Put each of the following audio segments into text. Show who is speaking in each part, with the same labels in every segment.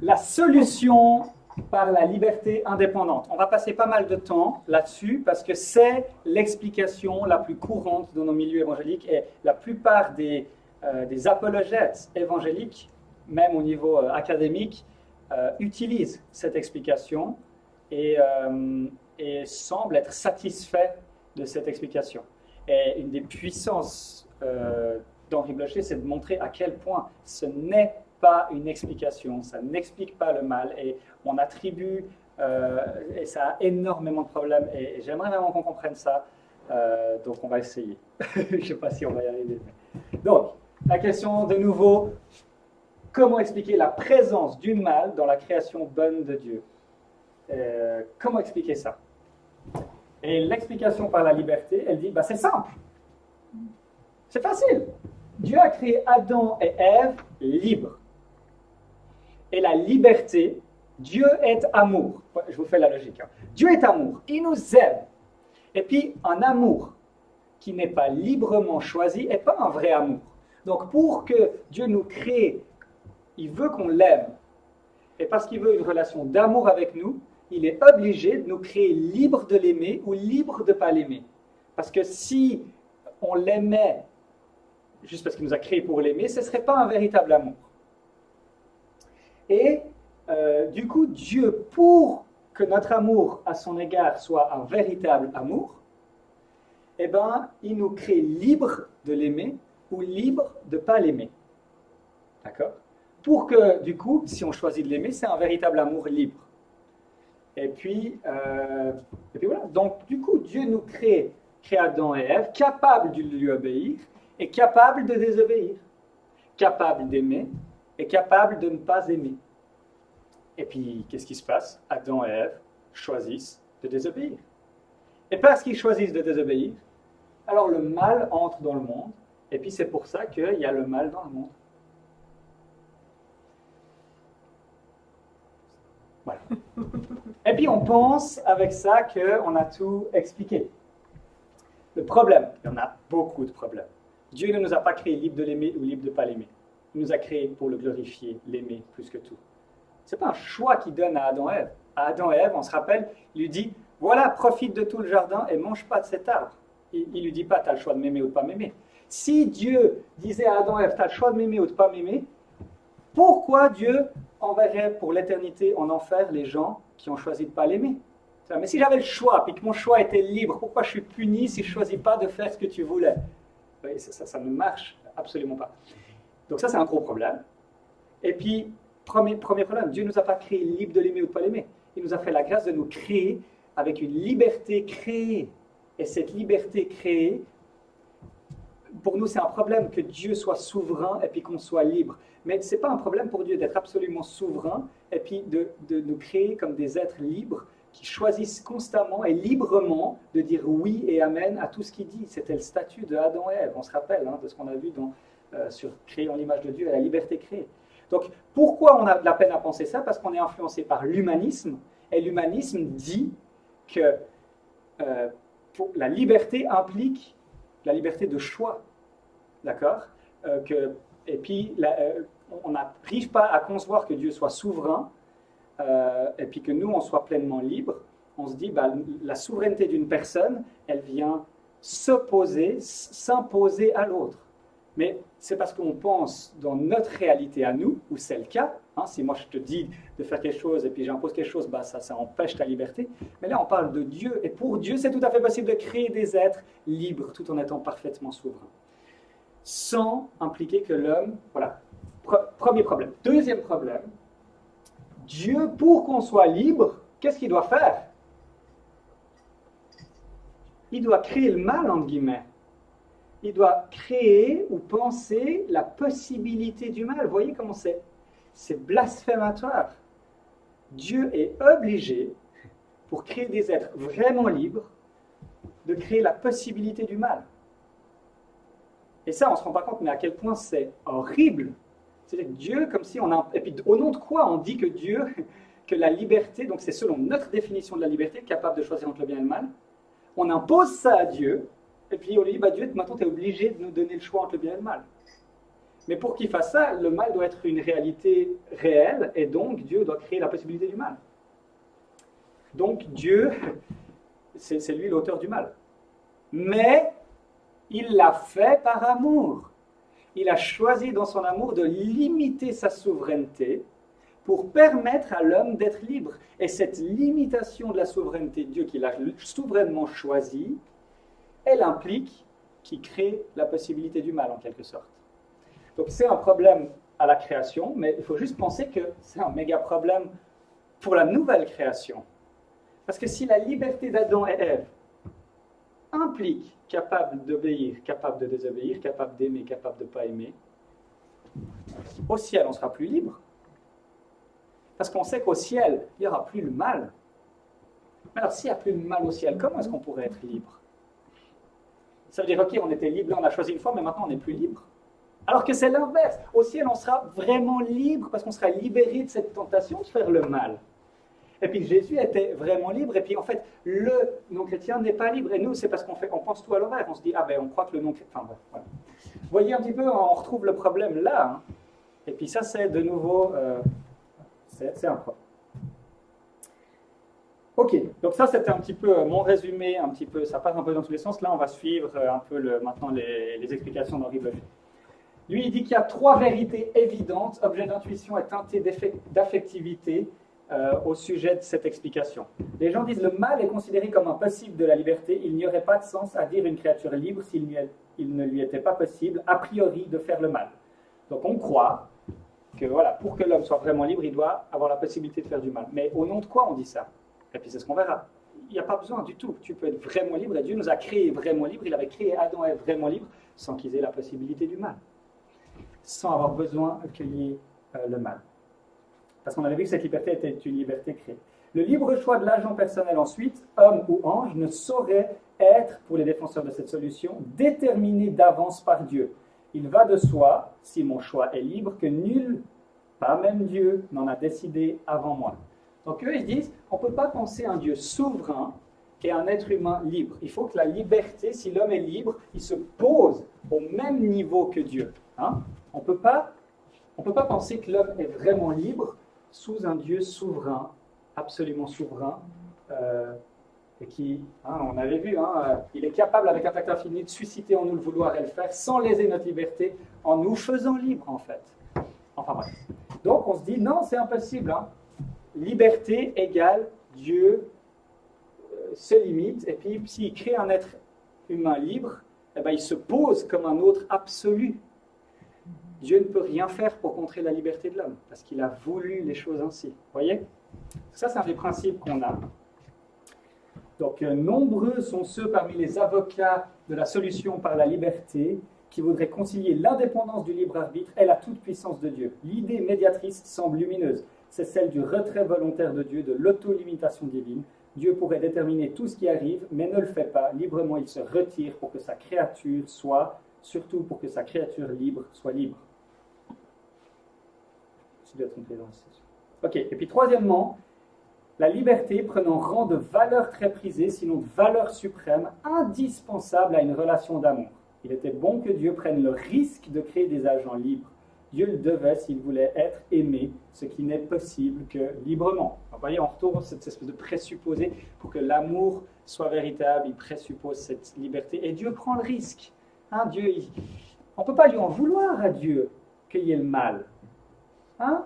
Speaker 1: La solution par la liberté indépendante. On va passer pas mal de temps là-dessus parce que c'est l'explication la plus courante dans nos milieux évangéliques et la plupart des apologètes évangéliques, même au niveau académique, utilisent cette explication et semblent être satisfaits de cette explication. Et une des puissances d'Henri Blocher, c'est de montrer à quel point ce n'est pas une explication, ça n'explique pas le mal, et on attribue, et ça a énormément de problèmes, et j'aimerais vraiment qu'on comprenne ça, donc on va essayer. Je ne sais pas si on va y arriver. Donc, la question de nouveau, comment expliquer la présence du mal dans la création bonne de Dieu? Comment expliquer ça? Et l'explication par la liberté, elle dit, bah, c'est simple. C'est facile. Dieu a créé Adam et Ève libres. Et la liberté, Dieu est amour. Je vous fais la logique. Hein. Dieu est amour. Il nous aime. Et puis, un amour qui n'est pas librement choisi n'est pas un vrai amour. Donc, pour que Dieu nous crée, il veut qu'on l'aime. Et parce qu'il veut une relation d'amour avec nous, il est obligé de nous créer libre de l'aimer ou libre de ne pas l'aimer. Parce que si on l'aimait juste parce qu'il nous a créé pour l'aimer, ce ne serait pas un véritable amour. Et du coup, Dieu, pour que notre amour à son égard soit un véritable amour, eh ben, il nous crée libre de l'aimer ou libre de ne pas l'aimer. D'accord? Pour que, du coup, si on choisit de l'aimer, c'est un véritable amour libre. Et puis voilà. Donc, du coup, Dieu nous crée Adam et Ève, capables de lui obéir et capables de désobéir, capables d'aimer et capables de ne pas aimer. Et puis, qu'est-ce qui se passe? Adam et Ève choisissent de désobéir. Et parce qu'ils choisissent de désobéir, alors le mal entre dans le monde, et puis c'est pour ça qu'il y a le mal dans le monde. Voilà. Et puis on pense avec ça qu'on a tout expliqué. Le problème, il y en a beaucoup de problèmes. Dieu ne nous a pas créés libres de l'aimer ou libres de ne pas l'aimer. Il nous a créés pour le glorifier, l'aimer plus que tout. Ce n'est pas un choix qu'il donne à Adam et Ève. À Adam et Ève, on se rappelle, il lui dit, voilà, profite de tout le jardin et mange pas de cet arbre. Il ne lui dit pas, tu as le choix de m'aimer ou de ne pas m'aimer. Si Dieu disait à Adam et Ève, tu as le choix de m'aimer ou de ne pas m'aimer, pourquoi Dieu enverrait pour l'éternité en enfer les gens qui ont choisi de ne pas l'aimer? Mais si j'avais le choix, puis que mon choix était libre, pourquoi je suis puni si je ne choisis pas de faire ce que tu voulais? Oui, ça ne marche absolument pas. Donc ça, c'est un gros problème. Et puis, premier problème, Dieu ne nous a pas créés libres de l'aimer ou de ne pas l'aimer. Il nous a fait la grâce de nous créer avec une liberté créée. Et cette liberté créée, pour nous, c'est un problème que Dieu soit souverain et puis qu'on soit libre. Mais ce n'est pas un problème pour Dieu d'être absolument souverain et puis de nous créer comme des êtres libres qui choisissent constamment et librement de dire oui et amen à tout ce qu'il dit. C'était le statut de Adam et Ève, on se rappelle de ce qu'on a vu sur Créé en l'image de Dieu et la liberté créée. Donc, pourquoi on a de la peine à penser ça? Parce qu'on est influencé par l'humanisme, et l'humanisme dit que la liberté implique la liberté de choix, d'accord? Et puis, on n'arrive pas à concevoir que Dieu soit souverain, et puis que nous, on soit pleinement libre. On se dit, la souveraineté d'une personne, elle vient s'opposer, s'imposer à l'autre. Mais c'est parce qu'on pense dans notre réalité à nous, où c'est le cas. Si moi je te dis de faire quelque chose et puis j'impose quelque chose, ça empêche ta liberté. Mais là on parle de Dieu, et pour Dieu c'est tout à fait possible de créer des êtres libres tout en étant parfaitement souverain. Sans impliquer que l'homme... Voilà, premier problème. Deuxième problème, Dieu, pour qu'on soit libre, qu'est-ce qu'il doit faire? Il doit créer le mal, entre guillemets. Il doit créer ou penser la possibilité du mal. Vous voyez comment c'est blasphématoire. Dieu est obligé, pour créer des êtres vraiment libres, de créer la possibilité du mal. Et ça, on ne se rend pas compte, mais à quel point c'est horrible. C'est-à-dire que Dieu, comme si on a... Et puis, au nom de quoi on dit que Dieu, que la liberté, donc c'est selon notre définition de la liberté, capable de choisir entre le bien et le mal, on impose ça à Dieu, et puis on lui dit, Dieu, maintenant tu es obligé de nous donner le choix entre le bien et le mal. Mais pour qu'il fasse ça, le mal doit être une réalité réelle, et donc Dieu doit créer la possibilité du mal. Donc Dieu, c'est lui l'auteur du mal. Mais il l'a fait par amour. Il a choisi dans son amour de limiter sa souveraineté pour permettre à l'homme d'être libre. Et cette limitation de la souveraineté de Dieu qu'il a souverainement choisie, elle implique qu'il crée la possibilité du mal en quelque sorte. Donc c'est un problème à la création, mais il faut juste penser que c'est un méga problème pour la nouvelle création. Parce que si la liberté d'Adam et Ève implique capable d'obéir, capable de désobéir, capable d'aimer, capable de ne pas aimer, au ciel, on sera plus libre. Parce qu'on sait qu'au ciel, il n'y aura plus le mal. Mais alors, s'il n'y a plus de mal au ciel, comment est-ce qu'on pourrait être libre? Ça veut dire, ok, on était libre, là, on a choisi une fois, mais maintenant on n'est plus libre. Alors que c'est l'inverse. Au ciel, on sera vraiment libre parce qu'on sera libéré de cette tentation de faire le mal. Et puis Jésus était vraiment libre, et puis en fait, le non-chrétien n'est pas libre. Et nous, c'est parce on pense tout à l'envers. On se dit, ah ben, on croit que le non-chrétien... Enfin bref, voilà. Vous voyez un petit peu, on retrouve le problème là. Hein. Et puis ça, c'est de nouveau... c'est un problème. Ok, donc ça, c'était un petit peu mon résumé, un petit peu, ça passe un peu dans tous les sens. Là, on va suivre un peu maintenant les explications d'Henri Blocher. Lui, il dit qu'il y a 3 vérités évidentes, objet d'intuition et teinté d'affectivité, au sujet de cette explication. Les gens disent le mal est considéré comme impossible de la liberté. Il n'y aurait pas de sens à dire une créature libre s'il ne lui était pas possible, a priori, de faire le mal. Donc on croit que voilà, pour que l'homme soit vraiment libre, il doit avoir la possibilité de faire du mal. Mais au nom de quoi on dit ça? Et puis c'est ce qu'on verra. Il n'y a pas besoin du tout. Tu peux être vraiment libre, et Dieu nous a créés vraiment libres. Il avait créé Adam et Ève vraiment libres, sans qu'ils aient la possibilité du mal. Sans avoir besoin qu'il y ait le mal. Parce qu'on avait vu que cette liberté était une liberté créée. Le libre choix de l'agent personnel ensuite, homme ou ange, ne saurait être, pour les défenseurs de cette solution, déterminé d'avance par Dieu. Il va de soi, si mon choix est libre, que nul, pas même Dieu, n'en a décidé avant moi. Donc eux, ils disent, on ne peut pas penser un Dieu souverain et un être humain libre. Il faut que la liberté, si l'homme est libre, il se pose au même niveau que Dieu. Hein? On ne peut pas penser que l'homme est vraiment libre sous un Dieu souverain, absolument souverain, et qui, hein, on avait vu, il est capable avec un facteur infini de susciter en nous le vouloir et le faire sans léser notre liberté, en nous faisant libres en fait. Enfin bref. Donc on se dit, non, c'est impossible. Hein. Liberté égale Dieu se limite, et puis s'il crée un être humain libre, eh ben, il se pose comme un autre absolu. Dieu ne peut rien faire pour contrer la liberté de l'homme, parce qu'il a voulu les choses ainsi. Vous voyez? Ça, c'est un des principes qu'on a. Donc, nombreux sont ceux parmi les avocats de la solution par la liberté qui voudraient concilier l'indépendance du libre arbitre et la toute-puissance de Dieu. L'idée médiatrice semble lumineuse. C'est celle du retrait volontaire de Dieu, de l'auto-limitation divine. Dieu pourrait déterminer tout ce qui arrive, mais ne le fait pas. Librement, il se retire pour que sa créature soit, surtout pour que sa créature libre soit libre. Je dois tromper dans le sens. Ok, et puis troisièmement, la liberté prenant rang de valeur très prisée, sinon de valeur suprême, indispensable à une relation d'amour. Il était bon que Dieu prenne le risque de créer des agents libres. Dieu le devait s'il voulait être aimé, ce qui n'est possible que librement. Vous voyez, on retourne cette espèce de présupposé pour que l'amour soit véritable, il présuppose cette liberté. Et Dieu prend le risque. Hein, Dieu, on ne peut pas lui en vouloir à Dieu qu'il y ait le mal. Hein?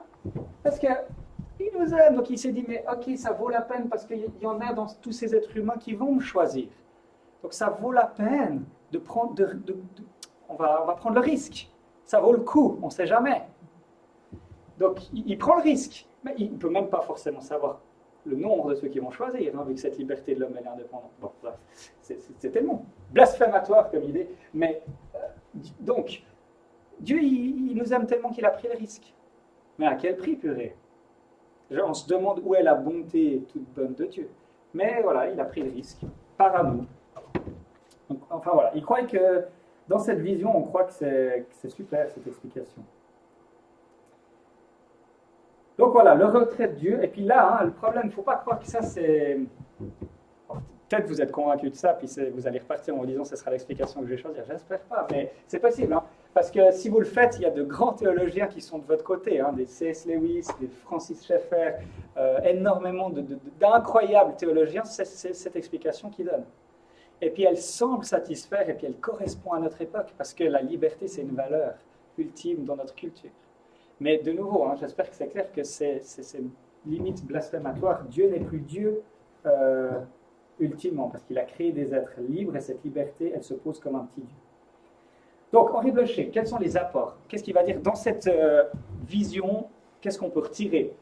Speaker 1: Parce qu'il nous aime, donc il s'est dit, mais ok, ça vaut la peine parce qu'il y en a dans tous ces êtres humains qui vont me choisir. Donc ça vaut la peine de prendre, on va prendre le risque. Ça vaut le coup, on ne sait jamais. Donc il prend le risque, mais il ne peut même pas forcément savoir le nombre de ceux qui vont choisir, hein, vu que cette liberté de l'homme est indépendante. Bon, c'est tellement blasphématoire comme idée, mais donc Dieu il nous aime tellement qu'il a pris le risque. Mais à quel prix, purée? On se demande où est la bonté toute bonne de Dieu. Mais voilà, il a pris le risque, par amour. Donc, enfin voilà, il croit que dans cette vision, on croit que c'est super cette explication. Donc voilà, le retrait de Dieu. Et puis là, hein, le problème, il ne faut pas croire que ça c'est... Peut-être vous êtes convaincu de ça, puis vous allez repartir en vous disant que ce sera l'explication que je vais choisir. J'espère pas, mais c'est possible. Hein. Parce que si vous le faites, il y a de grands théologiens qui sont de votre côté, hein, des C.S. Lewis, des Francis Schaeffer, énormément d'incroyables théologiens, c'est cette explication qu'ils donnent. Et puis elle semble satisfaire, et puis elle correspond à notre époque, parce que la liberté, c'est une valeur ultime dans notre culture. Mais de nouveau, hein, j'espère que c'est clair que c'est limite blasphématoire. Dieu n'est plus Dieu ultimement, parce qu'il a créé des êtres libres, et cette liberté, elle se pose comme un petit Dieu. Donc, Henri Blocher, quels sont les apports? Qu'est-ce qu'il va dire dans cette vision? Qu'est-ce qu'on peut retirer?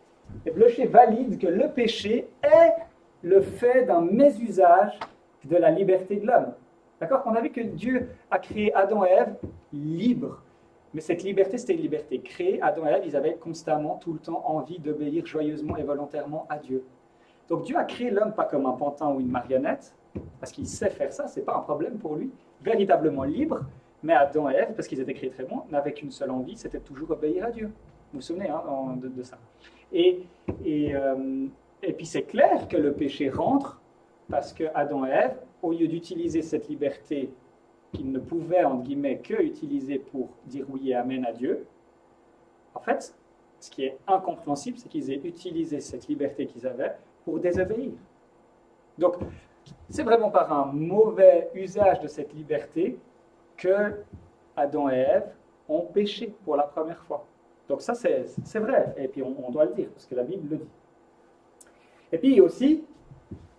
Speaker 1: Et Blocher valide que le péché est le fait d'un mésusage de la liberté de l'homme. D'accord? On a vu que Dieu a créé Adam et Ève libres. Mais cette liberté, c'était une liberté créée. Adam et Ève, ils avaient constamment, tout le temps, envie d'obéir joyeusement et volontairement à Dieu. Donc Dieu a créé l'homme pas comme un pantin ou une marionnette, parce qu'il sait faire ça, c'est pas un problème pour lui, véritablement libre. Mais Adam et Ève, parce qu'ils étaient créés très bons, n'avaient qu'une seule envie, c'était toujours obéir à Dieu. Vous vous souvenez hein, de ça. Et puis c'est clair que le péché rentre, parce que Adam et Ève, au lieu d'utiliser cette liberté qu'ils ne pouvaient, entre guillemets, que utiliser pour dire oui et amen à Dieu, en fait, ce qui est incompréhensible, c'est qu'ils aient utilisé cette liberté qu'ils avaient pour désobéir. Donc, c'est vraiment par un mauvais usage de cette liberté que Adam et Ève ont péché pour la première fois. Donc ça, c'est vrai, et puis on doit le dire, parce que la Bible le dit. Et puis aussi,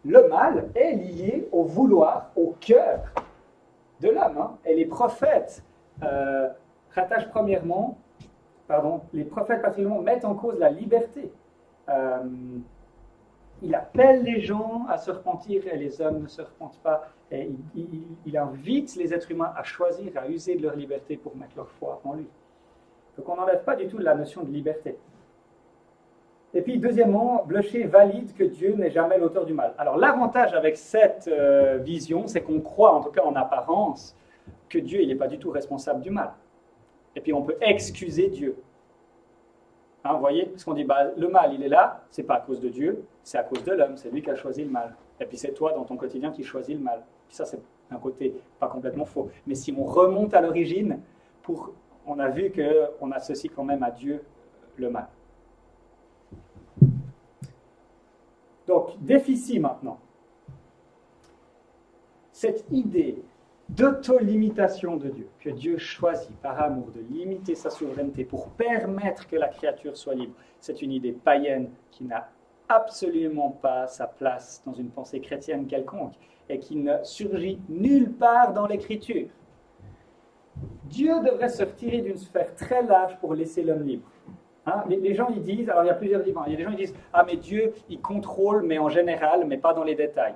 Speaker 1: le mal est lié au vouloir, au cœur de l'homme. Hein. Et les prophètes rattachent les prophètes particulièrement mettent en cause la liberté. Il appelle les gens à se repentir et les hommes ne se repentent pas. Et il invite les êtres humains à choisir, à user de leur liberté pour mettre leur foi en lui. Donc on n'enlève pas du tout la notion de liberté. Et puis deuxièmement, Blocher valide que Dieu n'est jamais l'auteur du mal. Alors l'avantage avec cette vision, c'est qu'on croit, en tout cas en apparence, que Dieu n'est pas du tout responsable du mal. Et puis on peut excuser Dieu. Hein, vous voyez, parce qu'on dit, le mal, il est là, c'est pas à cause de Dieu, c'est à cause de l'homme, c'est lui qui a choisi le mal. Et puis c'est toi, dans ton quotidien, qui choisis le mal. Puis ça, c'est un côté pas complètement faux. Mais si on remonte à l'origine, on a vu qu'on associe quand même à Dieu le mal. Donc, déficit maintenant. Cette idée d'auto-limitation de Dieu, que Dieu choisit par amour de limiter sa souveraineté pour permettre que la créature soit libre, c'est une idée païenne qui n'a absolument pas sa place dans une pensée chrétienne quelconque et qui ne surgit nulle part dans l'Écriture. Dieu devrait se retirer d'une sphère très large pour laisser l'homme libre. Hein, les gens ils disent, alors il y a plusieurs vivants, il y a des gens qui disent « Ah mais Dieu, il contrôle, mais en général, mais pas dans les détails. »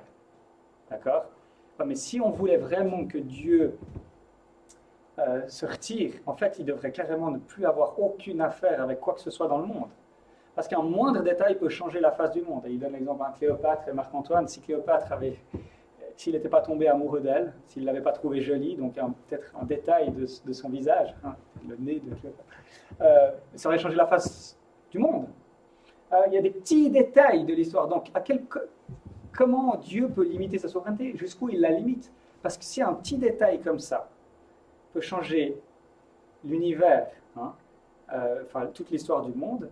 Speaker 1: D'accord ? Mais si on voulait vraiment que Dieu se retire, en fait, il devrait carrément ne plus avoir aucune affaire avec quoi que ce soit dans le monde. Parce qu'un moindre détail peut changer la face du monde. Et il donne l'exemple de Cléopâtre et Marc-Antoine. Si Cléopâtre s'il n'était pas tombé amoureux d'elle, s'il ne l'avait pas trouvée jolie, donc peut-être un détail de son visage, hein, le nez de Cléopâtre, ça aurait changé la face du monde. Il y a des petits détails de l'histoire. Donc, comment Dieu peut limiter sa souveraineté? Jusqu'où il la limite? Parce que si un petit détail comme ça peut changer l'univers, toute l'histoire du monde,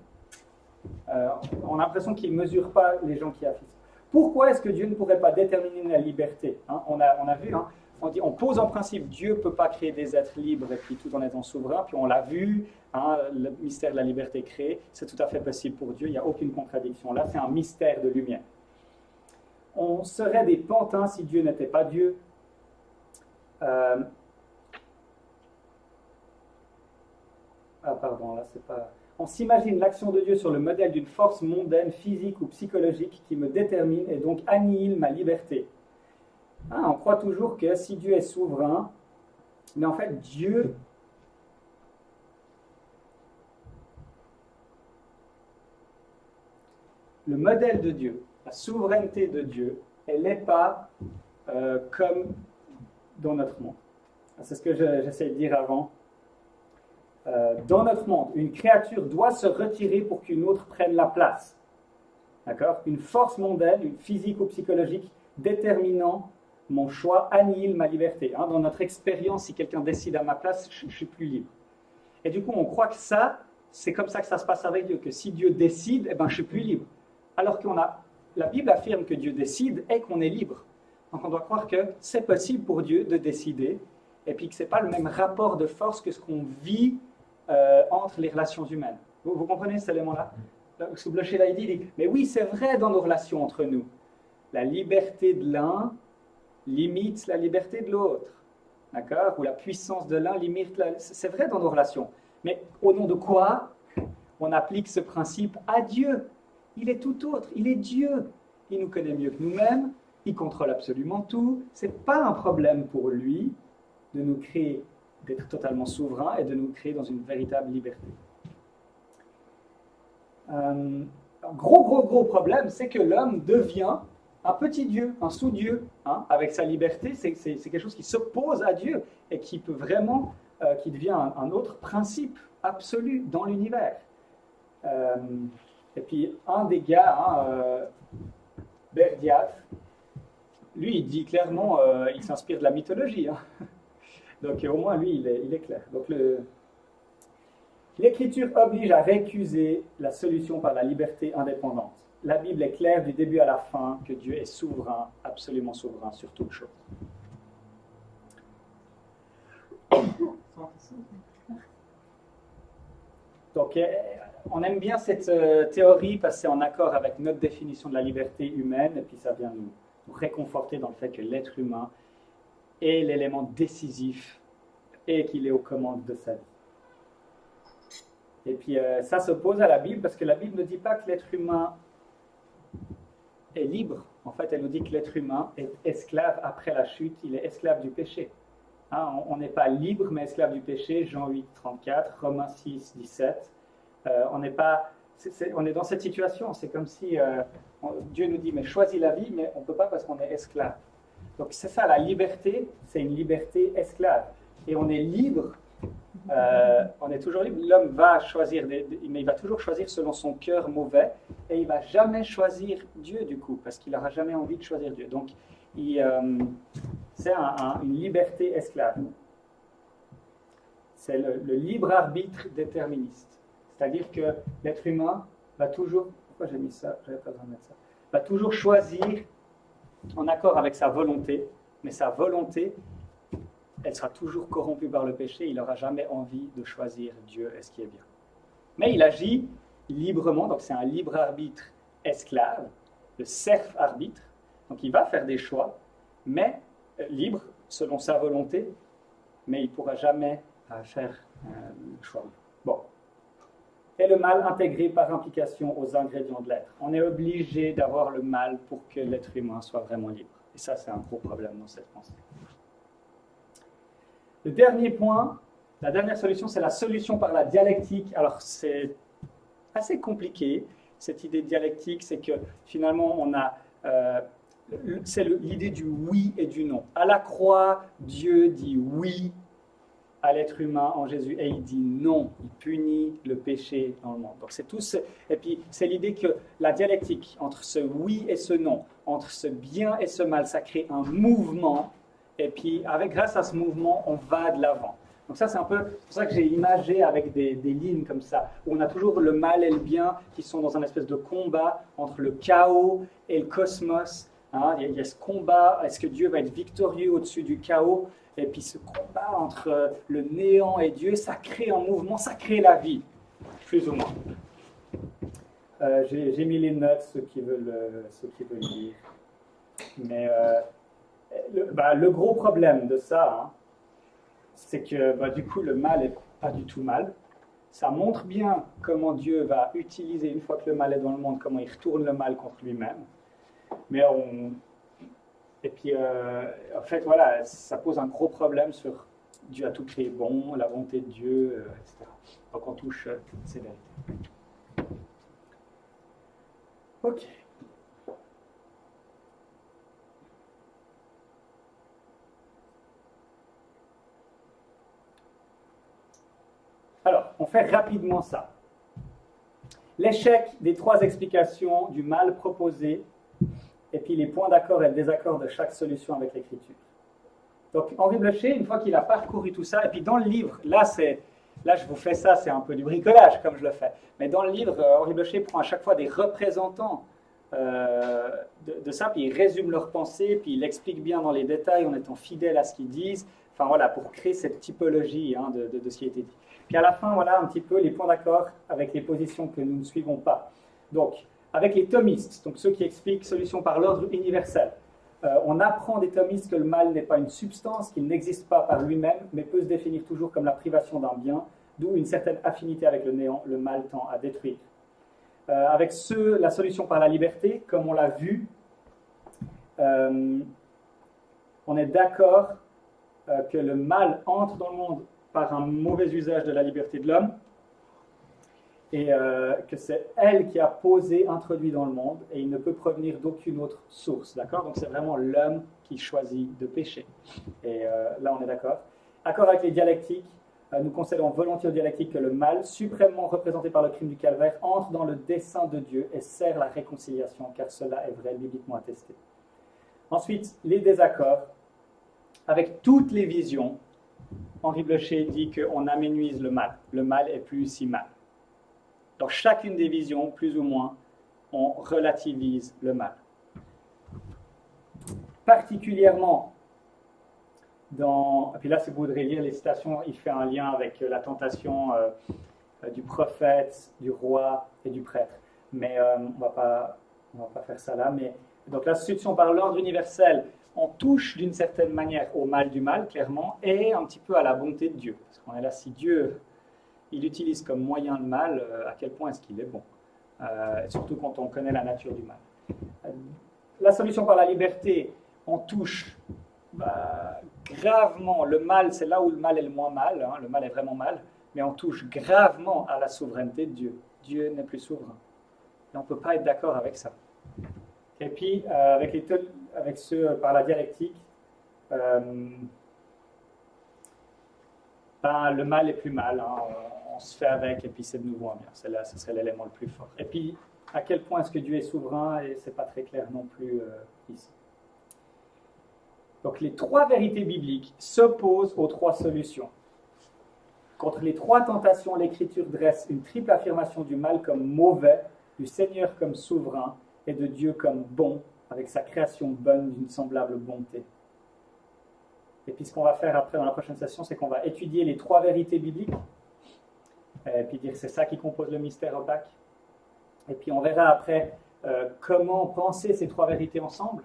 Speaker 1: on a l'impression qu'il ne mesure pas les gens qui affichent. Pourquoi est-ce que Dieu ne pourrait pas déterminer la liberté? On a vu, on pose en principe Dieu ne peut pas créer des êtres libres et puis tout en étant souverain, puis on l'a vu, le mystère de la liberté créée, c'est tout à fait possible pour Dieu, il n'y a aucune contradiction là, c'est un mystère de lumière. On serait des pantins si Dieu n'était pas Dieu. On s'imagine l'action de Dieu sur le modèle d'une force mondaine, physique ou psychologique qui me détermine et donc annihile ma liberté. On croit toujours que si Dieu est souverain, mais en fait Dieu le modèle de Dieu, la souveraineté de Dieu, elle n'est pas comme dans notre monde. C'est ce que j'essaie de dire avant. Dans notre monde, une créature doit se retirer pour qu'une autre prenne la place. D'accord ? Une force mondaine, une physique ou psychologique, déterminant Mon choix annihile ma liberté. Dans notre expérience, si quelqu'un décide à ma place, je ne suis plus libre. Et du coup, on croit que ça, c'est comme ça que ça se passe avec Dieu, que si Dieu décide, je ne suis plus libre. Alors que la Bible affirme que Dieu décide et qu'on est libre. Donc on doit croire que c'est possible pour Dieu de décider, et puis que ce n'est pas le même rapport de force que ce qu'on vit entre les relations humaines. Vous comprenez cet élément-là? Ce que Blocher il dit, mais oui, c'est vrai dans nos relations entre nous. La liberté de l'un limite la liberté de l'autre. D'accord? Ou la puissance de l'un limite C'est vrai dans nos relations. Mais au nom de quoi on applique ce principe à Dieu? Il est tout autre. Il est Dieu. Il nous connaît mieux que nous-mêmes. Il contrôle absolument tout. Ce n'est pas un problème pour lui de nous créer, d'être totalement souverain et de nous créer dans une véritable liberté. Un gros problème, c'est que l'homme devient un petit Dieu, un sous-Dieu, avec sa liberté. C'est quelque chose qui s'oppose à Dieu et qui peut vraiment, qui devient un autre principe absolu dans l'univers. Et puis un des gars, Berdiaev, lui, il dit clairement, il s'inspire de la mythologie. Donc au moins lui, il est clair. Donc l'Écriture oblige à récuser la solution par la liberté indépendante. La Bible est claire du début à la fin que Dieu est souverain, absolument souverain sur toute chose. Donc, on aime bien cette théorie parce que c'est en accord avec notre définition de la liberté humaine, et puis ça vient nous réconforter dans le fait que l'être humain est l'élément décisif et qu'il est aux commandes de sa vie. Et puis ça s'oppose à la Bible parce que la Bible ne dit pas que l'être humain est libre. En fait, elle nous dit que l'être humain est esclave après la chute, il est esclave du péché. On n'est pas libre mais esclave du péché, Jean 8, 34, Romains 6, 17. On est dans cette situation, c'est comme si Dieu nous dit mais choisis la vie, mais on ne peut pas parce qu'on est esclave. Donc c'est ça, la liberté, c'est une liberté esclave. Et on est libre. On est toujours libre. L'homme va choisir, mais il va toujours choisir selon son cœur mauvais, et il va jamais choisir Dieu du coup, parce qu'il n'aura jamais envie de choisir Dieu. Donc, c'est une liberté esclave. C'est le libre arbitre déterministe. C'est-à-dire que l'être humain va toujours, pourquoi j'ai mis ça? J'avais pas besoin de mettre ça. Va toujours choisir en accord avec sa volonté, mais sa volonté, elle sera toujours corrompue par le péché, il n'aura jamais envie de choisir Dieu et ce qui est bien. Mais il agit librement, donc c'est un libre arbitre esclave, le serf arbitre, donc il va faire des choix, mais libre selon sa volonté, mais il ne pourra jamais faire le choix. Bon. Et le mal intégré par implication aux ingrédients de l'être. On est obligé d'avoir le mal pour que l'être humain soit vraiment libre. Et ça, c'est un gros problème dans cette pensée. Le dernier point, la dernière solution, c'est la solution par la dialectique. Alors, c'est assez compliqué, cette idée de dialectique, c'est que finalement, on a... c'est l'idée du oui et du non. À la croix, Dieu dit oui à l'être humain en Jésus et il dit non, il punit le péché dans le monde. Donc c'est tout et puis c'est l'idée que la dialectique entre ce oui et ce non, entre ce bien et ce mal, ça crée un mouvement. Et puis, grâce à ce mouvement, on va de l'avant. Donc ça, c'est un peu pour ça que j'ai imagé avec des lignes comme ça, où on a toujours le mal et le bien qui sont dans un espèce de combat entre le chaos et le cosmos. Il y a ce combat, est-ce que Dieu va être victorieux au-dessus du chaos? Et puis ce combat entre le néant et Dieu, ça crée un mouvement, ça crée la vie, plus ou moins. J'ai mis les notes, ceux qui veulent lire. Mais... le gros problème de ça, c'est que du coup le mal n'est pas du tout mal. Ça montre bien comment Dieu va utiliser, une fois que le mal est dans le monde, comment il retourne le mal contre lui-même. Mais et puis en fait voilà, ça pose un gros problème sur Dieu a tout créé bon, la bonté de Dieu, etc. Donc on touche ces vérités. Ok. Alors, on fait rapidement ça. L'échec des 3 explications du mal proposé et puis les points d'accord et le désaccord de chaque solution avec l'écriture. Donc Henri Blocher, une fois qu'il a parcouru tout ça, et puis dans le livre, là je vous fais ça, c'est un peu du bricolage comme je le fais, mais dans le livre, Henri Blocher prend à chaque fois des représentants de ça, puis il résume leurs pensées, puis il explique bien dans les détails en étant fidèle à ce qu'ils disent, enfin voilà, pour créer cette typologie de ce qui a été dit. Puis à la fin, voilà un petit peu les points d'accord avec les positions que nous ne suivons pas. Donc, avec les thomistes, donc ceux qui expliquent solution par l'ordre universel, on apprend des thomistes que le mal n'est pas une substance, qu'il n'existe pas par lui-même, mais peut se définir toujours comme la privation d'un bien, d'où une certaine affinité avec le néant, le mal tend à détruire. Avec la solution par la liberté, comme on l'a vu, on est d'accord que le mal entre dans le monde par un mauvais usage de la liberté de l'homme, et que c'est elle qui a posé, introduit dans le monde, et il ne peut provenir d'aucune autre source, d'accord? Donc c'est vraiment l'homme qui choisit de pécher. Et là, on est d'accord. Accord avec les dialectiques, nous concédons volontiers aux dialectiques que le mal, suprêmement représenté par le crime du calvaire, entre dans le dessein de Dieu et sert la réconciliation, car cela est vrai, bibliquement attesté. Ensuite, les désaccords. Avec toutes les visions, Henri Blocher dit qu'on aménuise le mal. Le mal est plus si mal. Dans chacune des visions, plus ou moins, on relativise le mal. Particulièrement et puis là, si vous voudrez lire les citations, il fait un lien avec la tentation du prophète, du roi et du prêtre. Mais on va pas faire ça là. Mais, donc la solution par l'ordre universel, on touche d'une certaine manière au mal du mal, clairement, et un petit peu à la bonté de Dieu. Parce qu'on est là, si Dieu il utilise comme moyen le mal, à quel point est-ce qu'il est bon, surtout quand on connaît la nature du mal. La solution par la liberté, on touche gravement le mal, c'est là où le mal est le moins mal, le mal est vraiment mal, mais on touche gravement à la souveraineté de Dieu. Dieu n'est plus souverain. Et on ne peut pas être d'accord avec ça. Et puis, avec ceux par la dialectique, le mal est plus mal, on se fait avec, et puis c'est de nouveau un bien. Ce serait l'élément le plus fort. Et puis, à quel point est-ce que Dieu est souverain, et ce n'est pas très clair non plus ici. Donc, les trois vérités bibliques s'opposent aux trois solutions. Contre les trois tentations, l'Écriture dresse une triple affirmation du mal comme mauvais, du Seigneur comme souverain, et de Dieu comme bon, avec sa création bonne d'une semblable bonté. Et puis, ce qu'on va faire après dans la prochaine session, c'est qu'on va étudier les trois vérités bibliques, et puis dire que c'est ça qui compose le mystère opaque. Et puis on verra après comment penser ces trois vérités ensemble.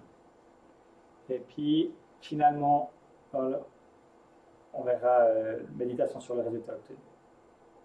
Speaker 1: Et puis finalement, on verra méditation sur le résultat obtenu.